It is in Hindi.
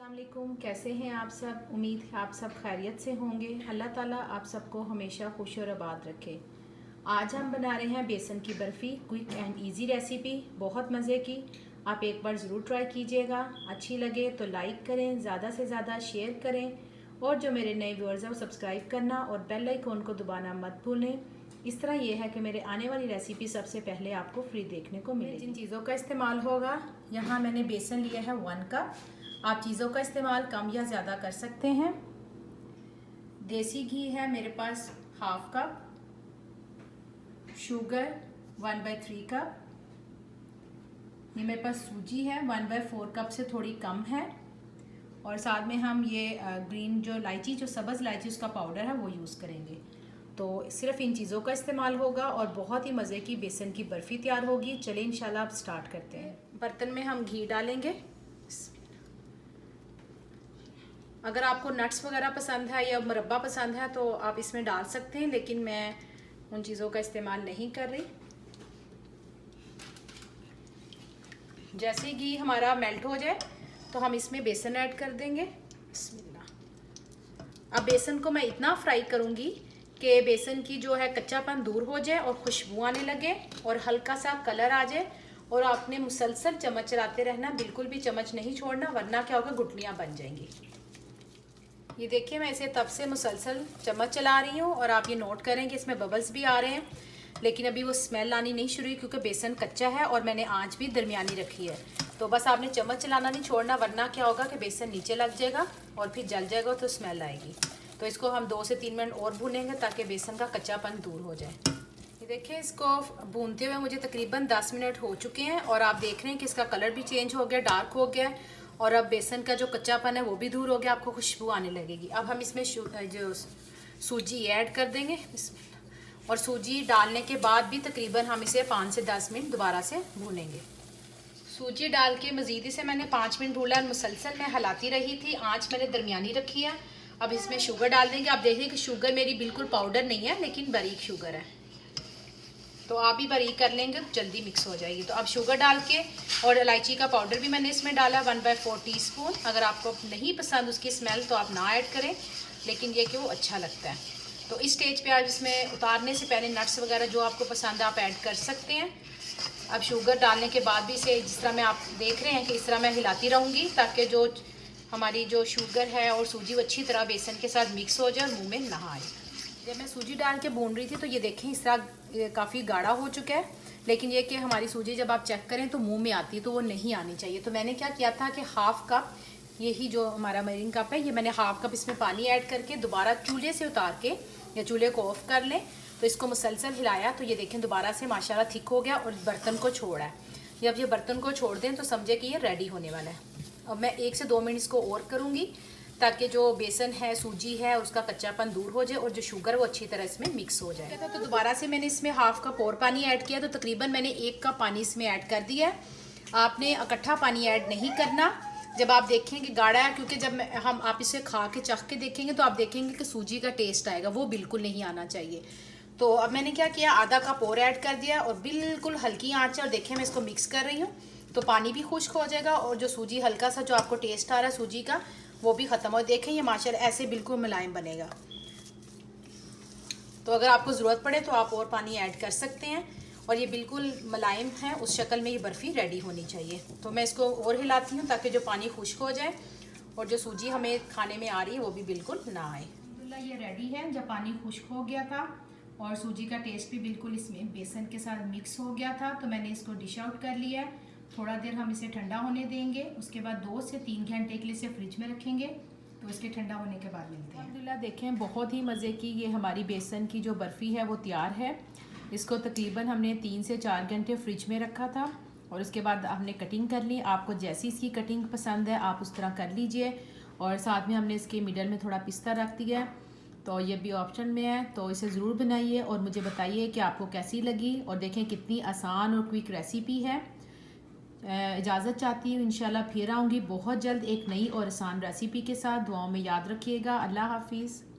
अस्सलाम वालेकुम, कैसे हैं आप सब। उम्मीद है आप सब खैरियत से होंगे। अल्लाह ताला आप सबको हमेशा खुश और आबाद रखे। आज हम बना रहे हैं बेसन की barfi. Quick and easy recipe, बहुत मज़े की। आप एक बार ज़रूर ट्राई कीजिएगा। अच्छी लगे तो लाइक करें, ज़्यादा से ज़्यादा शेयर करें, और जो मेरे नए व्यूअर्स हैं वो सब्सक्राइब करना और बेल आइकॉन को दबाना मत भूलें। इस तरह ये है कि मेरे आने वाली रेसिपी सबसे पहले आपको फ्री देखने को मिले। जिन चीज़ों का इस्तेमाल होगा, यहाँ मैंने बेसन लिया है 1 कप। आप चीज़ों का इस्तेमाल कम या ज़्यादा कर सकते हैं। देसी घी है मेरे पास 1/2 कप, शुगर 1/3 कप, ये मेरे पास सूजी है 1/4 कप से थोड़ी कम है, और साथ में हम ये ग्रीन जो इलायची, जो सब्ज़ इलायची उसका पाउडर है वो यूज़ करेंगे। तो सिर्फ इन चीज़ों का इस्तेमाल होगा और बहुत ही मज़े की बेसन की बर्फ़ी तैयार होगी। चलिए इंशाल्लाह अब स्टार्ट करते हैं। बर्तन में हम घी डालेंगे। अगर आपको नट्स वगैरह पसंद है या मुरब्बा पसंद है तो आप इसमें डाल सकते हैं, लेकिन मैं उन चीज़ों का इस्तेमाल नहीं कर रही। जैसे ही घी हमारा मेल्ट हो जाए तो हम इसमें बेसन ऐड कर देंगे। बिस्मिल्लाह। अब बेसन को मैं इतना फ्राई करूँगी कि बेसन की जो है कच्चापन दूर हो जाए और खुशबू आने लगे और हल्का सा कलर आ जाए, और आपने मुसलसल चम्मच चलाते रहना, बिल्कुल भी चम्मच नहीं छोड़ना, वरना क्या होगा, गुठलियाँ बन जाएंगी। ये देखिए मैं इसे तब से मुसलसल चम्मच चला रही हूँ, और आप ये नोट करें कि इसमें बबल्स भी आ रहे हैं, लेकिन अभी वो स्मेल आनी नहीं शुरू हुई क्योंकि बेसन कच्चा है और मैंने आंच भी दरमियानी रखी है। तो बस आपने चम्मच चलाना नहीं छोड़ना, वरना क्या होगा कि बेसन नीचे लग जाएगा और फिर जल जाएगा तो स्मेल आएगी। तो इसको हम 2 से 3 मिनट और भूनेंगे ताकि बेसन का कच्चापन दूर हो जाए। ये देखिए इसको भूनते हुए मुझे तकरीबन 10 मिनट हो चुके हैं, और आप देख रहे हैं कि इसका कलर भी चेंज हो गया, डार्क हो गया, और अब बेसन का जो कच्चापन है वो भी दूर हो गया, आपको खुशबू आने लगेगी। अब हम इसमें जो सूजी ऐड कर देंगे, और सूजी डालने के बाद भी तकरीबन हम इसे 5 से 10 मिनट दोबारा से भूनेंगे। सूजी डाल के मज़ीद इसे मैंने 5 मिनट भूना, मुसलसल मैं हिलाती रही थी, आंच मैंने दरमियानी रखी है। अब इसमें शुगर डाल देंगे। आप देखिए कि शुगर मेरी बिल्कुल पाउडर नहीं है, लेकिन बारीक शुगर है, तो आप भी बारीक कर लेंगे तो जल्दी मिक्स हो जाएगी। तो अब शुगर डाल के, और इलायची का पाउडर भी मैंने इसमें डाला 1/4 टीस्पून। अगर आपको नहीं पसंद उसकी स्मेल तो आप ना ऐड करें, लेकिन ये कि वो अच्छा लगता है। तो इस स्टेज पे आप इसमें उतारने से पहले नट्स वगैरह जो आपको पसंद है आप ऐड कर सकते हैं। अब शुगर डालने के बाद भी इसे जिस तरह मैं, आप देख रहे हैं कि इस तरह मैं हिलाती रहूँगी ताकि जो हमारी जो शुगर है और सूजी वो अच्छी तरह बेसन के साथ मिक्स हो जाए और मुँह में ना आए। जब मैं सूजी डाल के भून रही थी तो ये देखें इस तरह काफ़ी गाढ़ा हो चुका है, लेकिन ये कि हमारी सूजी जब आप चेक करें तो मुंह में आती है, तो वो नहीं आनी चाहिए। तो मैंने क्या किया था कि 1/2 कप, यही जो हमारा मेजरिंग कप है, ये मैंने 1/2 कप इसमें पानी ऐड करके दोबारा चूल्हे से उतार के, या चूल्हे को ऑफ कर लें, तो इसको मुसलसल हिलाया, तो ये देखें दोबारा से माशाल्लाह थिक हो गया और बर्तन को छोड़ा है। जब ये बर्तन को छोड़ दें तो समझे कि ये रेडी होने वाला है। अब मैं 1 से 2 मिनट इसको और करूँगी ताकि जो बेसन है, सूजी है, उसका कच्चापन दूर हो जाए और जो शुगर वो अच्छी तरह इसमें मिक्स हो जाए। तो दोबारा से मैंने इसमें 1/2 कप और पानी ऐड किया, तो तकरीबन मैंने 1 कप पानी इसमें ऐड कर दिया है। आपने इकट्ठा पानी ऐड नहीं करना जब आप देखें कि गाढ़ा है, क्योंकि जब हम आप इसे खा के चख के देखेंगे तो आप देखेंगे कि सूजी का टेस्ट आएगा, वो बिल्कुल नहीं आना चाहिए। तो अब मैंने क्या किया, आधा कप और ऐड कर दिया, और बिल्कुल हल्की आँच है, और देखिए मैं इसको मिक्स कर रही हूँ, तो पानी भी खुश्क हो जाएगा और जो सूजी हल्का सा जो आपको टेस्ट आ रहा है सूजी का, वो भी ख़त्म हो। देखें ये माशाल्लाह ऐसे बिल्कुल मुलायम बनेगा। तो अगर आपको ज़रूरत पड़े तो आप और पानी ऐड कर सकते हैं, और ये बिल्कुल मुलायम है, उस शक्ल में ये बर्फ़ी रेडी होनी चाहिए। तो मैं इसको और हिलाती हूँ ताकि जो पानी खुश्क हो जाए और जो सूजी हमें खाने में आ रही है वो भी बिल्कुल ना आए। अल्हम्दुलिल्लाह ये रेडी है। जब पानी खुश्क हो गया था और सूजी का टेस्ट भी बिल्कुल इसमें बेसन के साथ मिक्स हो गया था, तो मैंने इसको डिश आउट कर लिया है। थोड़ा देर हम इसे ठंडा होने देंगे, उसके बाद 2 से 3 घंटे के लिए इसे फ्रिज में रखेंगे, तो इसके ठंडा होने के बाद मिलते हैं। अल्हम्दुलिल्लाह देखें बहुत ही मज़े की ये हमारी बेसन की जो बर्फ़ी है वो तैयार है। इसको तकरीबन हमने 3 से 4 घंटे फ्रिज में रखा था, और उसके बाद हमने कटिंग कर ली। आपको जैसी इसकी कटिंग पसंद है आप उस तरह कर लीजिए, और साथ में हमने इसके मिडल में थोड़ा पिस्ता रख दिया है, तो ये भी ऑप्शन में है। तो इसे ज़रूर बनाइए और मुझे बताइए कि आपको कैसी लगी, और देखें कितनी आसान और क्विक रेसिपी है। इजाज़त चाहती हूँ, इंशाल्लाह फिर आऊँगी बहुत जल्द एक नई और आसान रेसिपी के साथ। दुआओं में याद रखिएगा। अल्लाह हाफिज़।